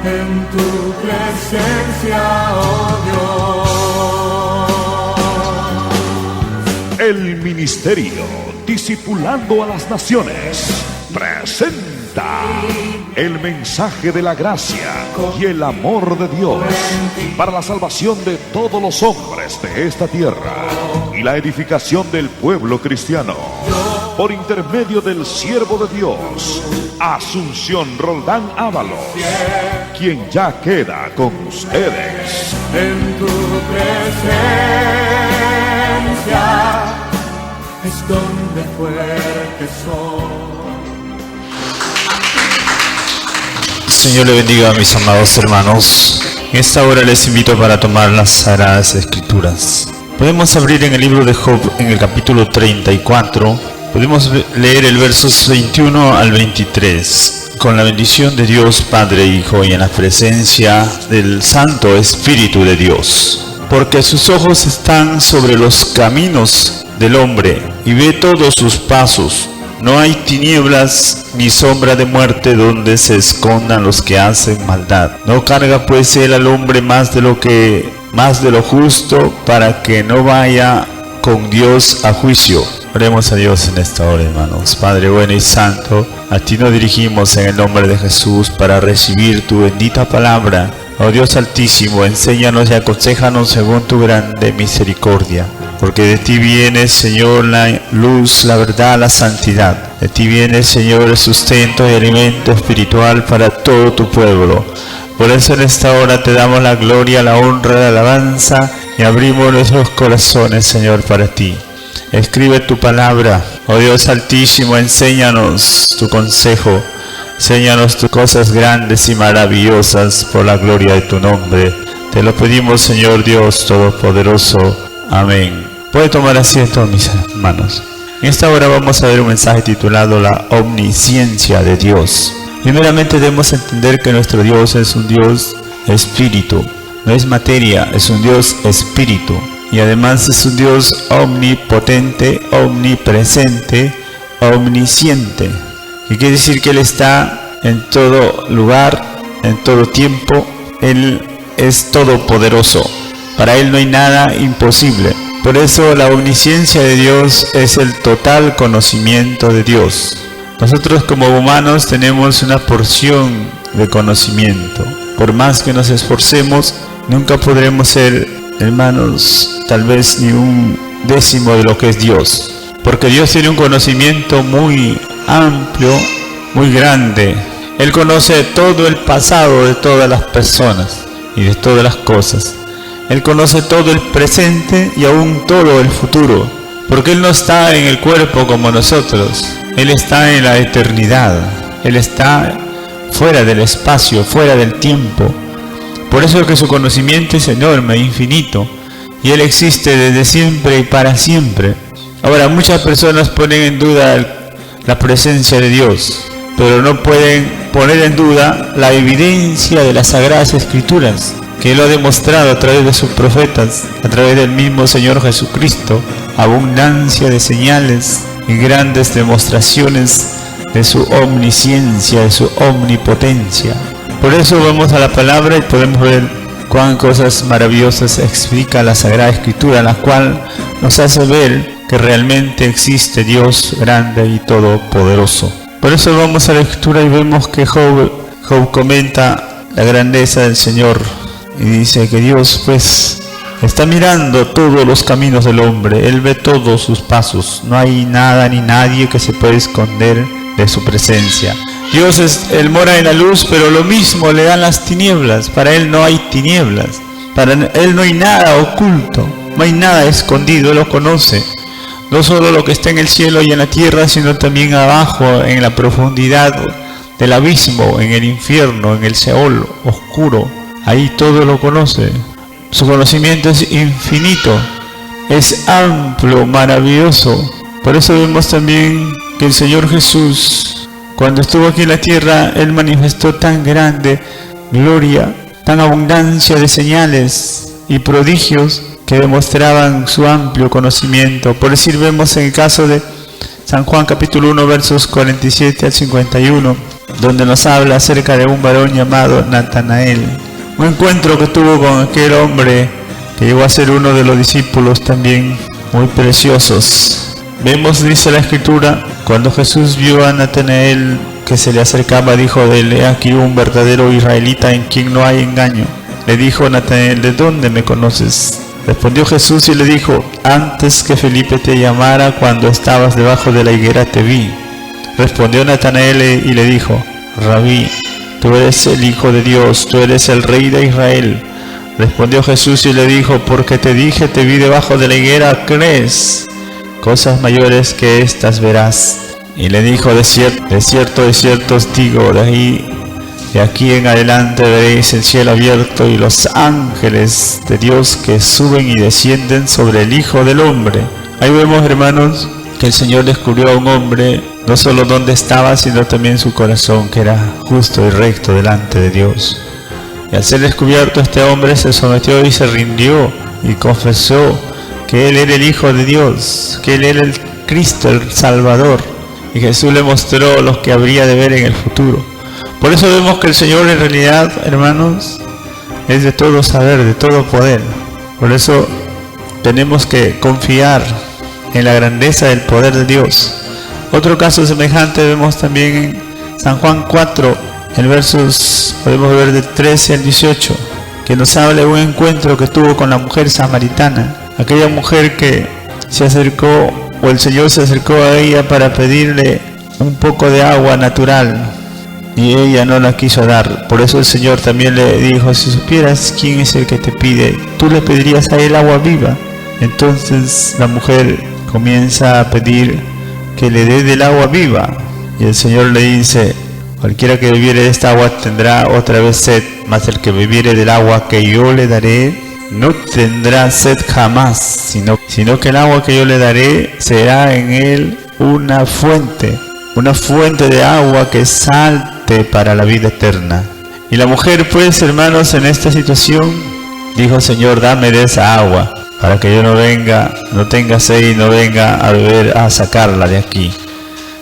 en tu presencia, oh Dios. El ministerio Discipulando a las Naciones presenta el mensaje de la gracia y el amor de Dios para la salvación de todos los hombres de esta tierra y la edificación del pueblo cristiano, por intermedio del siervo de Dios, Asunción Roldán Ábalos, quien ya queda con ustedes. En tu presencia es donde fuerte soy. Señor le bendiga a mis amados hermanos. En esta hora les invito para tomar las Sagradas Escrituras. Podemos abrir en el libro de Job, en el capítulo 34. Podemos leer el versos 21 al 23. Con la bendición de Dios Padre, Hijo y en la presencia del Santo Espíritu de Dios. Porque sus ojos están sobre los caminos del hombre y ve todos sus pasos. No hay tinieblas ni sombra de muerte donde se escondan los que hacen maldad. No carga pues él al hombre más de lo justo, para que no vaya con Dios a juicio. Oremos a Dios en esta hora, hermanos. Padre bueno y santo, a ti nos dirigimos en el nombre de Jesús para recibir tu bendita palabra. Oh Dios altísimo, enséñanos y aconséjanos según tu grande misericordia. Porque de ti viene, Señor, la luz, la verdad, la santidad. De ti viene, Señor, el sustento y alimento espiritual para todo tu pueblo. Por eso en esta hora te damos la gloria, la honra, la alabanza y abrimos nuestros corazones, Señor, para ti. Escribe tu palabra. Oh Dios altísimo, enséñanos tu consejo. Enséñanos tus cosas grandes y maravillosas por la gloria de tu nombre. Te lo pedimos, Señor Dios Todopoderoso. Amén. Puede tomar asiento, mis hermanos. En esta hora vamos a ver un mensaje titulado La omnisciencia de Dios. Primeramente debemos entender que nuestro Dios es un Dios espíritu. No es materia, es un Dios espíritu. Y además es un Dios omnipotente, omnipresente, omnisciente. Que quiere decir que Él está en todo lugar, en todo tiempo. Él es todopoderoso. Para Él no hay nada imposible. Por eso la omnisciencia de Dios es el total conocimiento de Dios. Nosotros como humanos tenemos una porción de conocimiento. Por más que nos esforcemos, nunca podremos ser, hermanos, tal vez ni un décimo de lo que es Dios. Porque Dios tiene un conocimiento muy amplio, muy grande. Él conoce todo el pasado de todas las personas y de todas las cosas. Él conoce todo el presente y aún todo el futuro, porque Él no está en el cuerpo como nosotros. Él está en la eternidad. Él está fuera del espacio, fuera del tiempo. Por eso es que su conocimiento es enorme, infinito, y Él existe desde siempre y para siempre. Ahora, muchas personas ponen en duda la presencia de Dios, pero no pueden poner en duda la evidencia de las Sagradas Escrituras, que Él lo ha demostrado a través de sus profetas, a través del mismo Señor Jesucristo, abundancia de señales y grandes demostraciones de su omnisciencia, de su omnipotencia. Por eso vamos a la palabra y podemos ver cuán cosas maravillosas explica la Sagrada Escritura, la cual nos hace ver que realmente existe Dios grande y todopoderoso. Por eso vamos a la Escritura y vemos que Job comenta la grandeza del Señor. Y dice que Dios pues está mirando todos los caminos del hombre. Él ve todos sus pasos. No hay nada ni nadie que se pueda esconder de su presencia. Dios Él mora en la luz, pero lo mismo le dan las tinieblas. Para Él no hay tinieblas. Para Él no hay nada oculto. No hay nada escondido. Él lo conoce. No solo lo que está en el cielo y en la tierra, sino también abajo, en la profundidad del abismo, en el infierno, en el Seol oscuro. Ahí todo lo conoce. Su conocimiento es infinito, es amplio, maravilloso. Por eso vemos también que el Señor Jesús, cuando estuvo aquí en la tierra, Él manifestó tan grande gloria, tan abundancia de señales y prodigios que demostraban su amplio conocimiento. Por decir, vemos en el caso de San Juan capítulo 1 versos 47 al 51, donde nos habla acerca de un varón llamado Natanael. Un encuentro que tuvo con aquel hombre que llegó a ser uno de los discípulos también muy preciosos. Vemos, dice la Escritura, cuando Jesús vio a Natanael que se le acercaba, dijo de él: he aquí un verdadero israelita en quien no hay engaño. Le dijo Natanael: ¿de dónde me conoces? Respondió Jesús y le dijo: antes que Felipe te llamara, cuando estabas debajo de la higuera te vi. Respondió Natanael y le dijo: Rabí, tú eres el Hijo de Dios, tú eres el Rey de Israel. Respondió Jesús y le dijo: porque te dije, te vi debajo de la higuera, ¿crees? Cosas mayores que estas verás. Y le dijo: de cierto os digo, de aquí en adelante veréis el cielo abierto y los ángeles de Dios que suben y descienden sobre el Hijo del Hombre. Ahí vemos, hermanos, que el Señor descubrió a un hombre, no solo donde estaba, sino también su corazón, que era justo y recto delante de Dios. Y al ser descubierto, este hombre se sometió y se rindió y confesó que Él era el Hijo de Dios, que Él era el Cristo, el Salvador. Y Jesús le mostró lo que habría de ver en el futuro. Por eso vemos que el Señor en realidad, hermanos, es de todo saber, de todo poder. Por eso tenemos que confiar en la grandeza del poder de Dios. Otro caso semejante vemos también en San Juan 4, en versos, podemos ver del 13 al 18, que nos habla de un encuentro que tuvo con la mujer samaritana. Aquella mujer que se acercó, o el Señor se acercó a ella para pedirle un poco de agua natural, y ella no la quiso dar. Por eso el Señor también le dijo: si supieras quién es el que te pide, tú le pedirías a él agua viva. Entonces la mujer comienza a pedir que le dé del agua viva, y el Señor le dice: cualquiera que bebiere de esta agua tendrá otra vez sed, mas el que bebiere del agua que yo le daré no tendrá sed jamás, sino que el agua que yo le daré será en él una fuente de agua que salte para la vida eterna. Y la mujer, pues, hermanos, en esta situación dijo: Señor, dame de esa agua, para que yo no tenga sed y no venga a beber, a sacarla de aquí.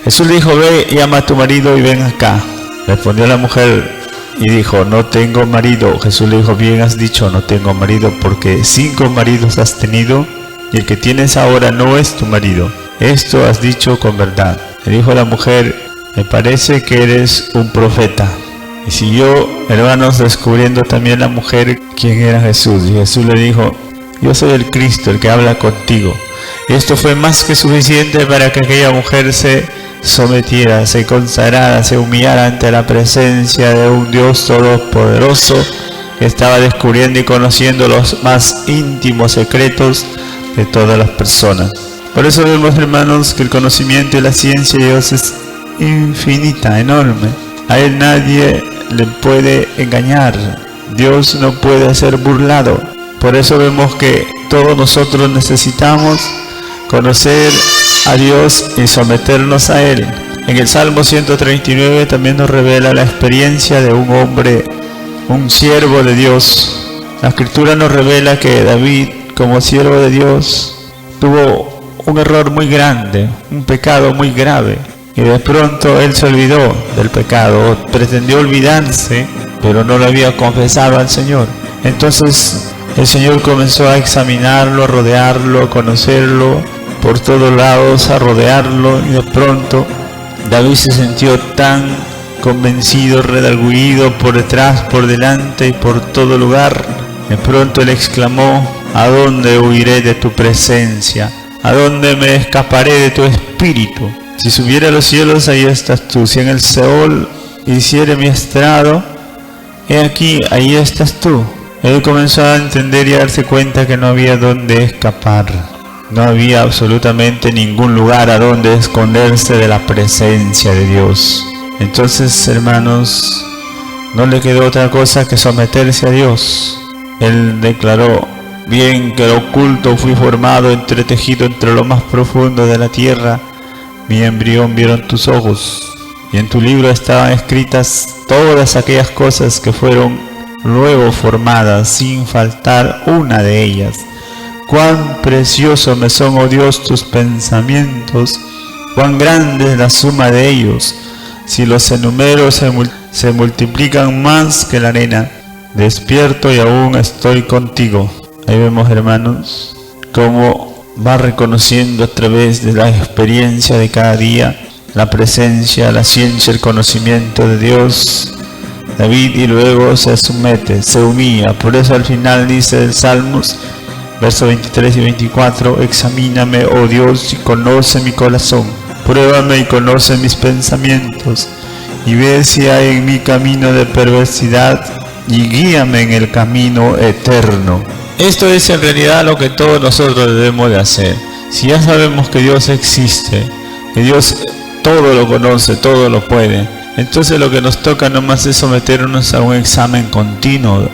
Jesús le dijo: ve, llama a tu marido y ven acá. Respondió la mujer y dijo: no tengo marido. Jesús le dijo: bien has dicho, no tengo marido, porque 5 maridos has tenido, y el que tienes ahora no es tu marido. Esto has dicho con verdad. Le dijo la mujer: me parece que eres un profeta. Y siguió, hermanos, descubriendo también la mujer quién era Jesús. Y Jesús le dijo: yo soy el Cristo, el que habla contigo. Y esto fue más que suficiente para que aquella mujer se sometiera, se consagrara, se humillara ante la presencia de un Dios todopoderoso que estaba descubriendo y conociendo los más íntimos secretos de todas las personas. Por eso vemos, hermanos, que el conocimiento y la ciencia de Dios es infinita, enorme. A Él nadie le puede engañar. Dios no puede ser burlado. Por eso vemos que todos nosotros necesitamos conocer a Dios y someternos a Él. En el Salmo 139 también nos revela la experiencia de un hombre, un siervo de Dios. La Escritura nos revela que David, como siervo de Dios, tuvo un error muy grande, un pecado muy grave. Y de pronto él se olvidó del pecado, pretendió olvidarse, pero no lo había confesado al Señor. Entonces el Señor comenzó a examinarlo, a rodearlo, a conocerlo por todos lados, a rodearlo, y de pronto David se sintió tan convencido, redargüido por detrás, por delante y por todo lugar. De pronto él exclamó: ¿a dónde huiré de tu presencia? ¿A dónde me escaparé de tu espíritu? Si subiera a los cielos, ahí estás tú. Si en el Seol hiciere mi estrado, he aquí, ahí estás tú. Él comenzó a entender y a darse cuenta que no había dónde escapar. No había absolutamente ningún lugar a donde esconderse de la presencia de Dios. Entonces, hermanos, no le quedó otra cosa que someterse a Dios. Él declaró: bien que lo oculto fui formado, entretejido entre lo más profundo de la tierra, mi embrión vieron tus ojos, y en tu libro estaban escritas todas aquellas cosas que fueron luego formadas, sin faltar una de ellas. Cuán precioso me son, oh Dios, tus pensamientos, cuán grande es la suma de ellos. Si los enumero se multiplican más que la arena. Despierto y aún estoy contigo. Ahí vemos, hermanos, cómo va reconociendo a través de la experiencia de cada día la presencia, la ciencia, el conocimiento de Dios David, y luego se somete, se humilla. Por eso al final dice el Salmos, versos 23 y 24: examíname, oh Dios, y conoce mi corazón, pruébame y conoce mis pensamientos, y ve si hay en mi camino de perversidad, y guíame en el camino eterno. Esto es en realidad lo que todos nosotros debemos de hacer. Si ya sabemos que Dios existe, que Dios todo lo conoce, todo lo puede, entonces lo que nos toca nomás es someternos a un examen continuo,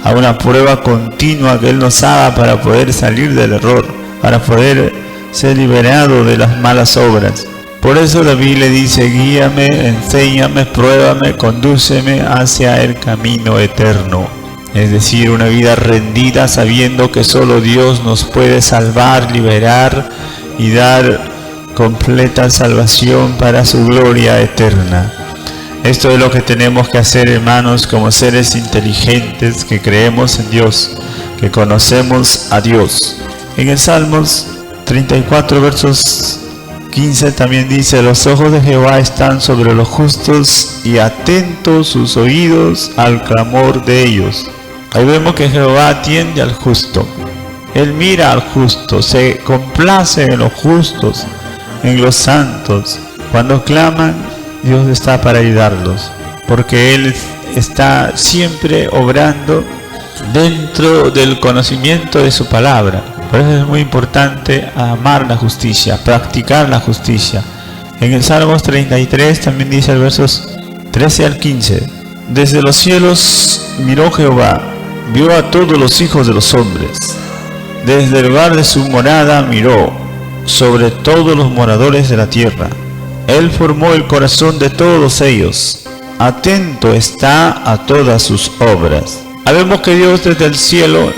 a una prueba continua que Él nos haga para poder salir del error, para poder ser liberado de las malas obras. Por eso David le dice: guíame, enséñame, pruébame, condúceme hacia el camino eterno. Es decir, una vida rendida, sabiendo que solo Dios nos puede salvar, liberar y dar completa salvación para su gloria eterna. Esto es lo que tenemos que hacer, hermanos, como seres inteligentes que creemos en Dios, que conocemos a Dios. En el Salmos 34, versos 15 también dice: los ojos de Jehová están sobre los justos y atentos sus oídos al clamor de ellos. Ahí vemos que Jehová atiende al justo. Él mira al justo, se complace en los justos, en los santos. Cuando claman, Dios está para ayudarlos, porque Él está siempre obrando dentro del conocimiento de su palabra. Por eso es muy importante amar la justicia, practicar la justicia. En el Salmos 33 también dice, el versos 13 al 15: desde los cielos miró Jehová, vio a todos los hijos de los hombres. Desde el lugar de su morada miró sobre todos los moradores de la tierra. Él formó el corazón de todos ellos, atento está a todas sus obras. Sabemos que Dios desde el cielo,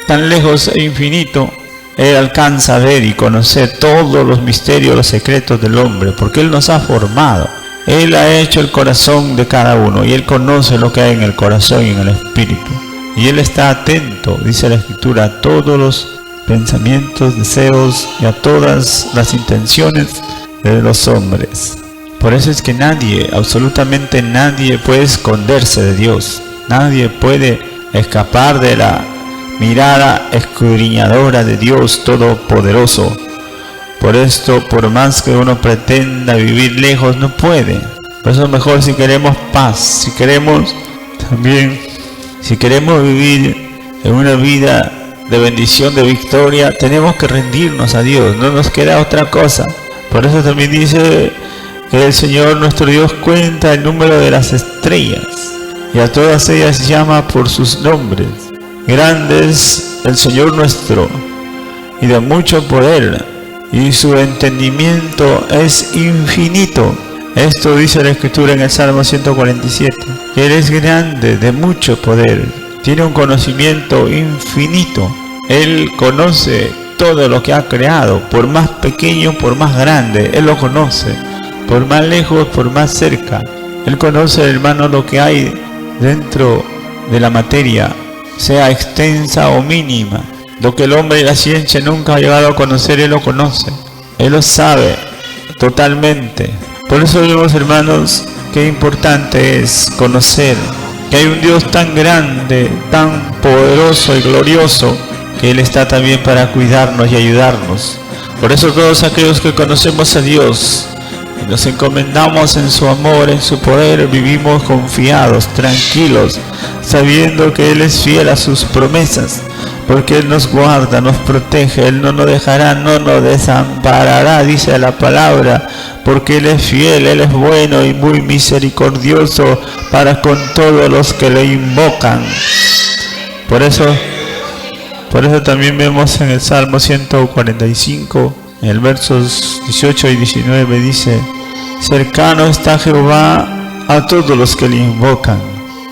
tan lejos e infinito, Él alcanza a ver y conocer todos los misterios, los secretos del hombre, porque Él nos ha formado. Él ha hecho el corazón de cada uno y Él conoce lo que hay en el corazón y en el espíritu. Y Él está atento, dice la Escritura, a todos los pensamientos, deseos y a todas las intenciones de los hombres. Por eso es que nadie, absolutamente nadie puede esconderse de Dios. Nadie puede escapar de la mirada escudriñadora de Dios Todopoderoso. Por esto, por más que uno pretenda vivir lejos, no puede. Por eso mejor, si queremos paz, si queremos vivir en una vida de bendición, de victoria, tenemos que rendirnos a Dios, no nos queda otra cosa. Por eso también dice que el Señor nuestro Dios cuenta el número de las estrellas y a todas ellas llama por sus nombres. Grande es el Señor nuestro y de mucho poder, y su entendimiento es infinito. Esto dice la Escritura en el Salmo 147. Él es grande, de mucho poder, tiene un conocimiento infinito. Él conoce todo lo que ha creado, por más pequeño, por más grande, Él lo conoce, por más lejos, por más cerca. Él conoce, hermano, lo que hay dentro de la materia, sea extensa o mínima. Lo que el hombre y la ciencia nunca ha llegado a conocer, Él lo conoce. Él lo sabe totalmente. Por eso vemos, hermanos, qué importante es conocer que hay un Dios tan grande, tan poderoso y glorioso, que Él está también para cuidarnos y ayudarnos. Por eso todos aquellos que conocemos a Dios y nos encomendamos en su amor, en su poder, vivimos confiados, tranquilos, sabiendo que Él es fiel a sus promesas, porque Él nos guarda, nos protege, Él no nos dejará, no nos desamparará, dice la palabra, porque Él es fiel, Él es bueno y muy misericordioso para con todos los que le invocan. Por eso también vemos en el Salmo 145, en el versos 18 y 19, dice: cercano está Jehová a todos los que le invocan,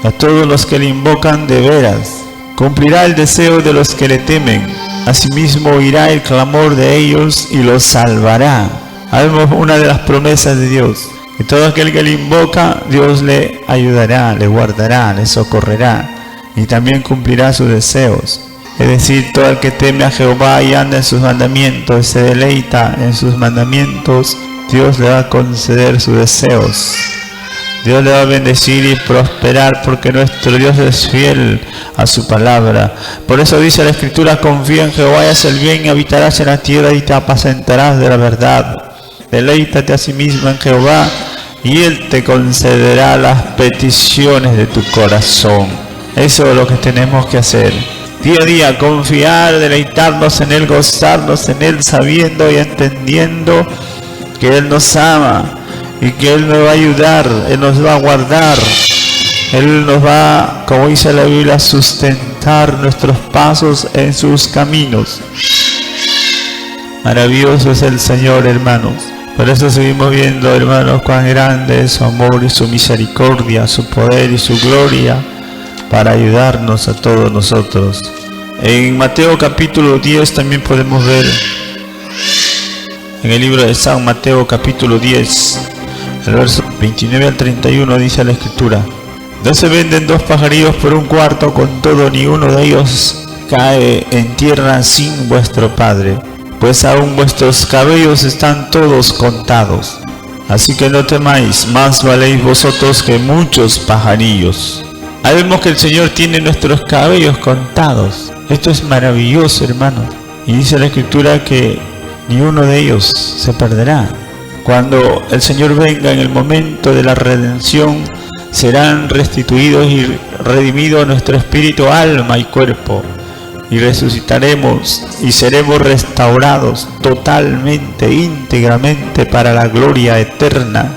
a todos los que le invocan de veras. Cumplirá el deseo de los que le temen, asimismo oirá el clamor de ellos y los salvará. Vemos una de las promesas de Dios, que todo aquel que le invoca, Dios le ayudará, le guardará, le socorrerá y también cumplirá sus deseos. Es decir, todo el que teme a Jehová y anda en sus mandamientos, se deleita en sus mandamientos, Dios le va a conceder sus deseos. Dios le va a bendecir y prosperar, porque nuestro Dios es fiel a su palabra. Por eso dice la Escritura: confía en Jehová y haz el bien, y habitarás en la tierra y te apacentarás de la verdad. Deleítate a sí mismo en Jehová y Él te concederá las peticiones de tu corazón. Eso es lo que tenemos que hacer. Día a día, confiar, deleitarnos en Él, gozarnos en Él, sabiendo y entendiendo que Él nos ama y que Él nos va a ayudar, Él nos va a guardar, Él nos va, como dice la Biblia, a sustentar nuestros pasos en sus caminos. Maravilloso es el Señor, hermanos. Por eso seguimos viendo, hermanos, cuán grande es su amor y su misericordia, su poder y su gloria para ayudarnos a todos nosotros. En Mateo capítulo 10 también podemos ver, en el libro de San Mateo capítulo 10, el verso 29 al 31, dice la Escritura: no se venden 2 pajarillos por un cuarto, con todo ni uno de ellos cae en tierra sin vuestro Padre, pues aún vuestros cabellos están todos contados. Así que no temáis, más valéis vosotros que muchos pajarillos. Ahí vemos que el Señor tiene nuestros cabellos contados. Esto es maravilloso, hermanos. Y dice la Escritura que ni uno de ellos se perderá. Cuando el Señor venga en el momento de la redención, serán restituidos y redimidos nuestro espíritu, alma y cuerpo, y resucitaremos y seremos restaurados totalmente, íntegramente para la gloria eterna,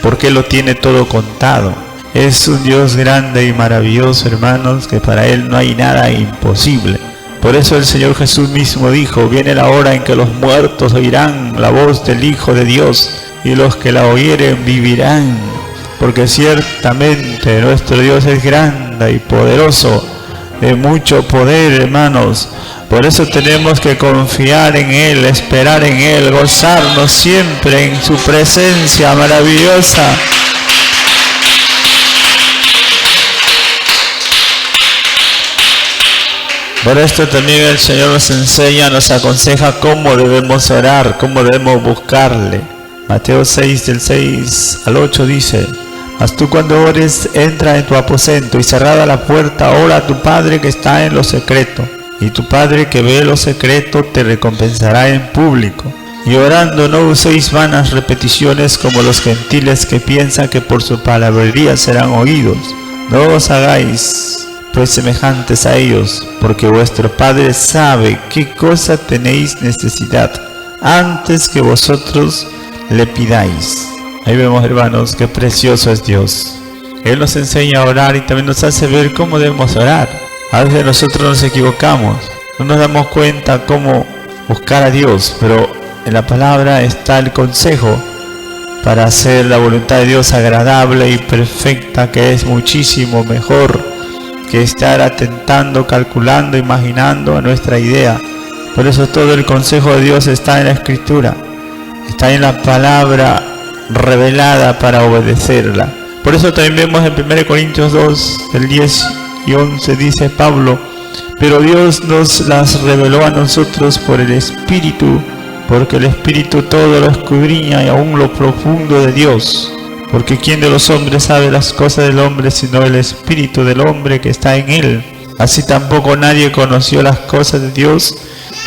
porque Él lo tiene todo contado. Es un Dios grande y maravilloso, hermanos, que para Él no hay nada imposible. Por eso el Señor Jesús mismo dijo: viene la hora en que los muertos oirán la voz del Hijo de Dios, y los que la oyeren vivirán. Porque ciertamente nuestro Dios es grande y poderoso, de mucho poder, hermanos. Por eso tenemos que confiar en Él, esperar en Él, gozarnos siempre en su presencia maravillosa. Por esto también el Señor nos enseña, nos aconseja cómo debemos orar, cómo debemos buscarle. Mateo 6, del 6 al 8 dice: mas tú cuando ores, entra en tu aposento y cerrada la puerta, ora a tu Padre que está en lo secreto. Y tu Padre que ve lo secreto te recompensará en público. Y orando no uséis vanas repeticiones como los gentiles que piensan que por su palabrería serán oídos. No os hagáis pues semejantes a ellos, porque vuestro Padre sabe qué cosa tenéis necesidad antes que vosotros le pidáis. Ahí vemos, hermanos, qué precioso es Dios. Él nos enseña a orar y también nos hace ver cómo debemos orar. A veces nosotros nos equivocamos, no nos damos cuenta cómo buscar a Dios, pero en la palabra está el consejo para hacer la voluntad de Dios agradable y perfecta, que es muchísimo mejor que estar atentando, calculando, imaginando a nuestra idea. Por eso todo el consejo de Dios está en la Escritura, está en la palabra revelada para obedecerla. Por eso también vemos en 1 Corintios 2, del 10 y 11, dice Pablo: pero Dios nos las reveló a nosotros por el Espíritu, porque el Espíritu todo lo escudriña y aún lo profundo de Dios. Porque ¿quién de los hombres sabe las cosas del hombre sino el espíritu del hombre que está en él? Así tampoco nadie conoció las cosas de Dios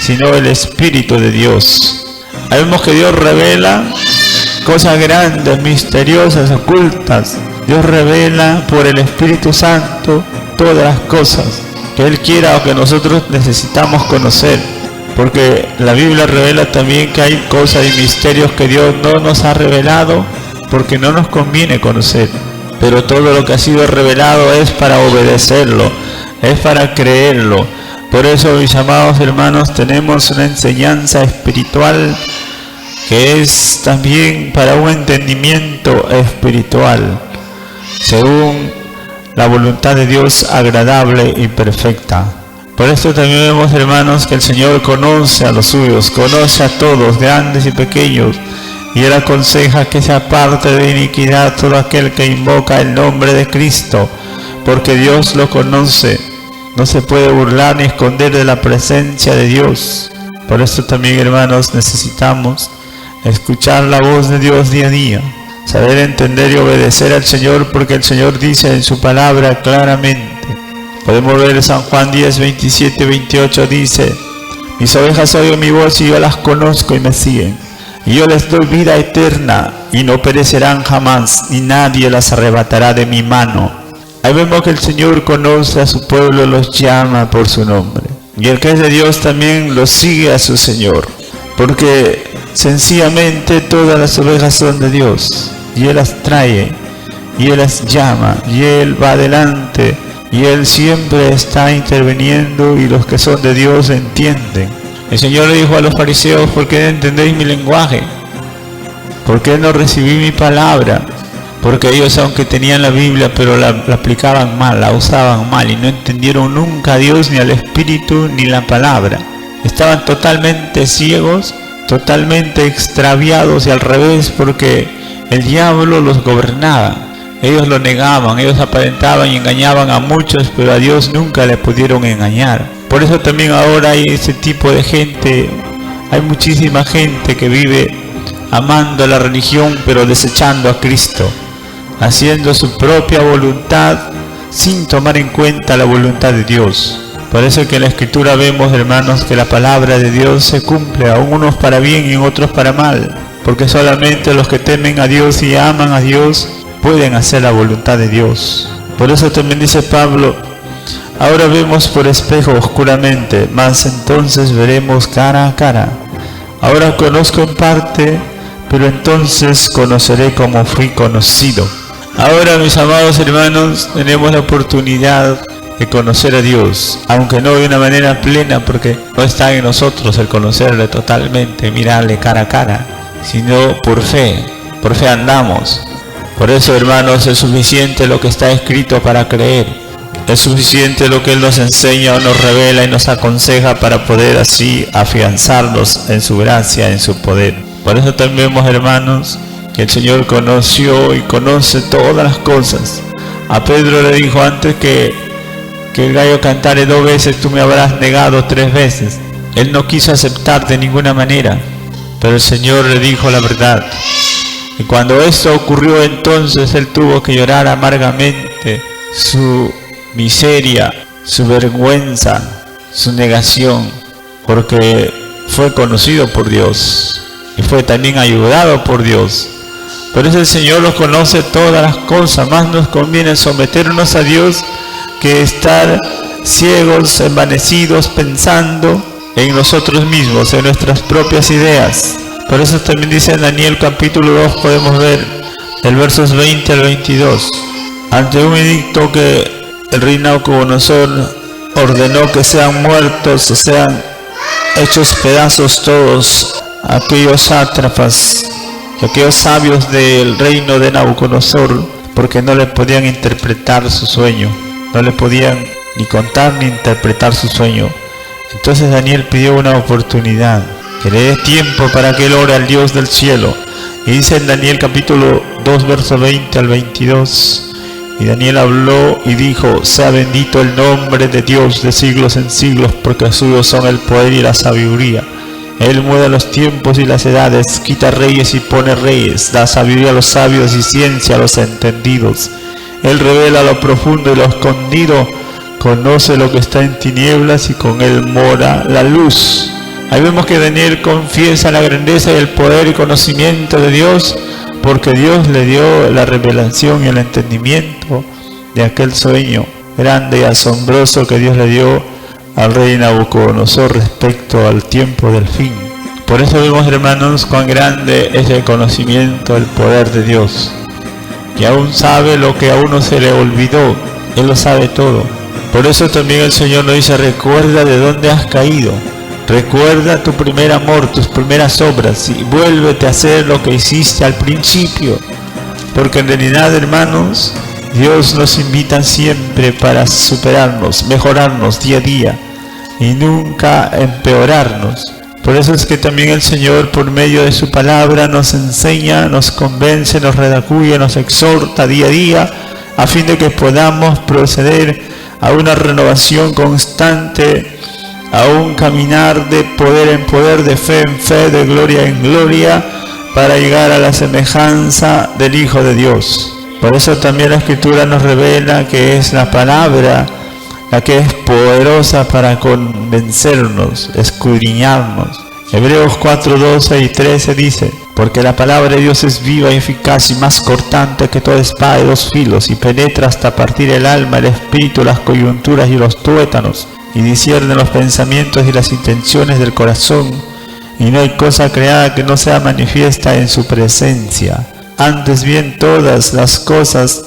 sino el Espíritu de Dios. Ahí vemos que Dios revela cosas grandes, misteriosas, ocultas. Dios revela por el Espíritu Santo todas las cosas que Él quiera o que nosotros necesitamos conocer. Porque la Biblia revela también que hay cosas y misterios que Dios no nos ha revelado, porque no nos conviene conocer, pero todo lo que ha sido revelado es para obedecerlo, es para creerlo. Por eso, mis amados hermanos, tenemos una enseñanza espiritual que es también para un entendimiento espiritual, según la voluntad de Dios agradable y perfecta. Por esto también vemos, hermanos, que el Señor conoce a los suyos, conoce a todos, grandes y pequeños, Y Él aconseja que se aparte de iniquidad todo aquel que invoca el nombre de Cristo, porque Dios lo conoce. No se puede burlar ni esconder de la presencia de Dios. Por eso también, hermanos, necesitamos escuchar la voz de Dios día a día, saber entender y obedecer al Señor, porque el Señor dice en su palabra claramente. Podemos ver en San Juan 10, 27, 28, dice: mis ovejas oyen mi voz y yo las conozco y me siguen. Y yo les doy vida eterna y no perecerán jamás, ni nadie las arrebatará de mi mano. Ahí vemos que el Señor conoce a su pueblo, los llama por su nombre. Y el que es de Dios también los sigue a su Señor, porque sencillamente todas las ovejas son de Dios. Y Él las trae, y Él las llama, y Él va adelante, y Él siempre está interviniendo, y los que son de Dios entienden. El Señor le dijo a los fariseos: ¿por qué no entendéis mi lenguaje? ¿Por qué no recibí mi palabra? Porque ellos, aunque tenían la Biblia, pero la aplicaban mal, la usaban mal, y no entendieron nunca a Dios, ni al Espíritu, ni la palabra. Estaban totalmente ciegos, totalmente extraviados y al revés, porque el diablo los gobernaba. Ellos lo negaban, ellos aparentaban y engañaban a muchos, pero a Dios nunca le pudieron engañar. Por eso también ahora hay ese tipo de gente, hay muchísima gente que vive amando la religión pero desechando a Cristo, haciendo su propia voluntad sin tomar en cuenta la voluntad de Dios. Por eso que en la Escritura vemos, hermanos, que la palabra de Dios se cumple, a unos para bien y a otros para mal, porque solamente los que temen a Dios y aman a Dios pueden hacer la voluntad de Dios. Por eso también dice Pablo: ahora vemos por espejo oscuramente, mas entonces veremos cara a cara. Ahora conozco en parte, pero entonces conoceré como fui conocido. Ahora, mis amados hermanos, tenemos la oportunidad de conocer a Dios, aunque no de una manera plena, porque no está en nosotros el conocerle totalmente, mirarle cara a cara, sino por fe andamos. Por eso, hermanos, es suficiente lo que está escrito para creer. Es suficiente lo que Él nos enseña o nos revela y nos aconseja para poder así afianzarnos en su gracia, en su poder. Por eso también vemos, hermanos, que el Señor conoció y conoce todas las cosas. A Pedro le dijo: antes que el gallo cantare 2 veces, tú me habrás negado 3 veces. Él no quiso aceptar de ninguna manera, pero el Señor le dijo la verdad. Y cuando esto ocurrió, entonces él tuvo que llorar amargamente su miseria, su vergüenza, su negación, porque fue conocido por Dios y fue también ayudado por Dios. Por eso el Señor los conoce todas las cosas. Más nos conviene someternos a Dios que estar ciegos, envanecidos, pensando en nosotros mismos, en nuestras propias ideas. Por eso también dice en Daniel capítulo 2, podemos ver del versos 20 al 22. Ante un edicto que el rey Nabucodonosor ordenó que sean muertos, o sean hechos pedazos todos aquellos sátrapas y aquellos sabios del reino de Nabucodonosor, porque no le podían interpretar su sueño, no le podían ni contar ni interpretar su sueño. Entonces Daniel pidió una oportunidad, que le dé tiempo para que él ore al Dios del cielo. Y dice en Daniel capítulo 2, verso 20 al 22, y Daniel habló y dijo: sea bendito el nombre de Dios de siglos en siglos, porque suyos son el poder y la sabiduría. Él muda los tiempos y las edades, quita reyes y pone reyes, da sabiduría a los sabios y ciencia a los entendidos. Él revela lo profundo y lo escondido, conoce lo que está en tinieblas y con él mora la luz. Ahí vemos que Daniel confiesa la grandeza y el poder y conocimiento de Dios, porque Dios le dio la revelación y el entendimiento de aquel sueño grande y asombroso que Dios le dio al rey Nabucodonosor respecto al tiempo del fin. Por eso vemos, hermanos, cuán grande es el conocimiento, el poder de Dios, que aún sabe lo que a uno se le olvidó. Él lo sabe todo. Por eso también el Señor nos dice: recuerda de dónde has caído, recuerda tu primer amor, tus primeras obras, y vuélvete a hacer lo que hiciste al principio. Porque en realidad, hermanos, Dios nos invita siempre para superarnos, mejorarnos día a día y nunca empeorarnos. Por eso es que también el Señor, por medio de su palabra, nos enseña, nos convence, nos redarguye, nos exhorta día a día, a fin de que podamos proceder a una renovación constante, a un caminar de poder en poder, de fe en fe, de gloria en gloria, para llegar a la semejanza del Hijo de Dios. Por eso también la Escritura nos revela que es la palabra la que es poderosa para convencernos, escudriñarnos. Hebreos 4, 12 y 13 dice: porque la palabra de Dios es viva y eficaz y más cortante que toda espada de dos filos, y penetra hasta partir el alma, el espíritu, las coyunturas y los tuétanos, y discierne los pensamientos y las intenciones del corazón, y no hay cosa creada que no sea manifiesta en su presencia. Antes bien, todas las cosas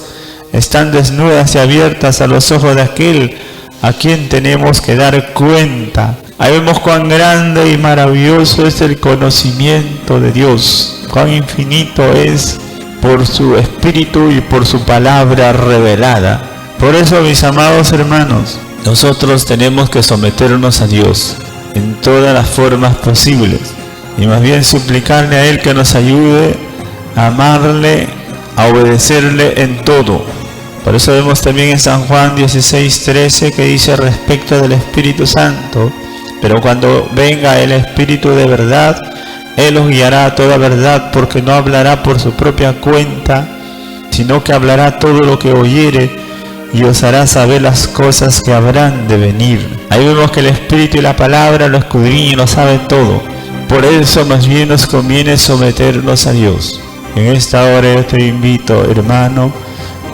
están desnudas y abiertas a los ojos de aquel a quien tenemos que dar cuenta. Ahí vemos cuán grande y maravilloso es el conocimiento de Dios, cuán infinito es por su Espíritu y por su palabra revelada. Por eso, mis amados hermanos, nosotros tenemos que someternos a Dios en todas las formas posibles, y más bien suplicarle a Él que nos ayude a amarle, a obedecerle en todo. Por eso vemos también en San Juan 16:13 que dice respecto del Espíritu Santo: pero cuando venga el Espíritu de verdad, Él os guiará a toda verdad, porque no hablará por su propia cuenta, sino que hablará todo lo que oyere, y os hará saber las cosas que habrán de venir. Ahí vemos que el Espíritu y la palabra lo escudriñan y lo sabe todo. Por eso más bien nos conviene someternos a Dios. En esta hora yo te invito, hermano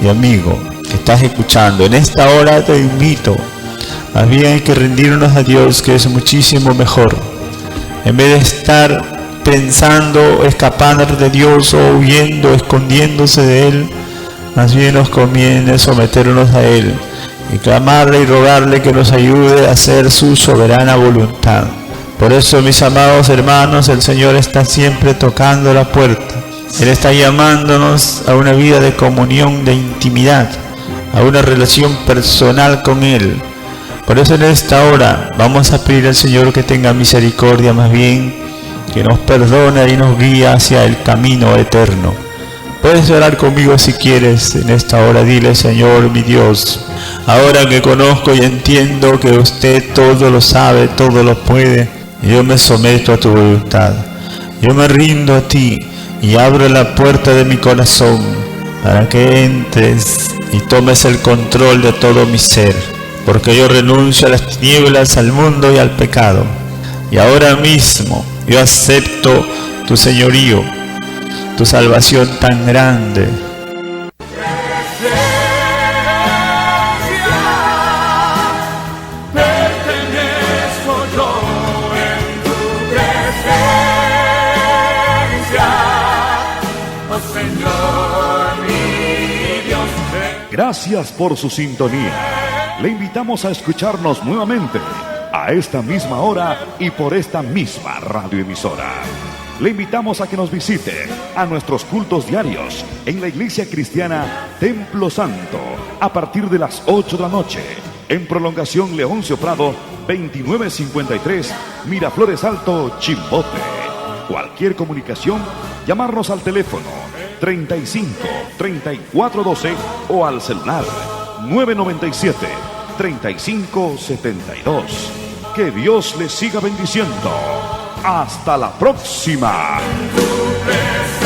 y amigo que estás escuchando, en esta hora te invito, más bien hay que rendirnos a Dios, que es muchísimo mejor. En vez de estar pensando, escapando de Dios o huyendo, escondiéndose de Él, más bien nos conviene someternos a Él y clamarle y rogarle que nos ayude a hacer su soberana voluntad. Por eso, mis amados hermanos, el Señor está siempre tocando la puerta. Él está llamándonos a una vida de comunión, de intimidad, a una relación personal con Él. Por eso en esta hora vamos a pedir al Señor que tenga misericordia, más bien que nos perdone y nos guíe hacia el camino eterno. Puedes orar conmigo si quieres en esta hora. Dile: Señor mi Dios, ahora que conozco y entiendo que usted todo lo sabe, todo lo puede, yo me someto a tu voluntad. Yo me rindo a ti y abro la puerta de mi corazón para que entres y tomes el control de todo mi ser, porque yo renuncio a las tinieblas, al mundo y al pecado. Y ahora mismo yo acepto tu señorío, tu salvación tan grande. Pertenezco yo en tu presencia, oh Señor mi Dios. Gracias por su sintonía. Le invitamos a escucharnos nuevamente a esta misma hora y por esta misma radioemisora. Le invitamos a que nos visite a nuestros cultos diarios en la Iglesia Cristiana Templo Santo a partir de las 8 de la noche, en prolongación Leoncio Prado 2953, Miraflores Alto, Chimbote. Cualquier comunicación, llamarnos al teléfono 35 34 12 o al celular 997 35 72. Que Dios les siga bendiciendo. Hasta la próxima. Tu presencia.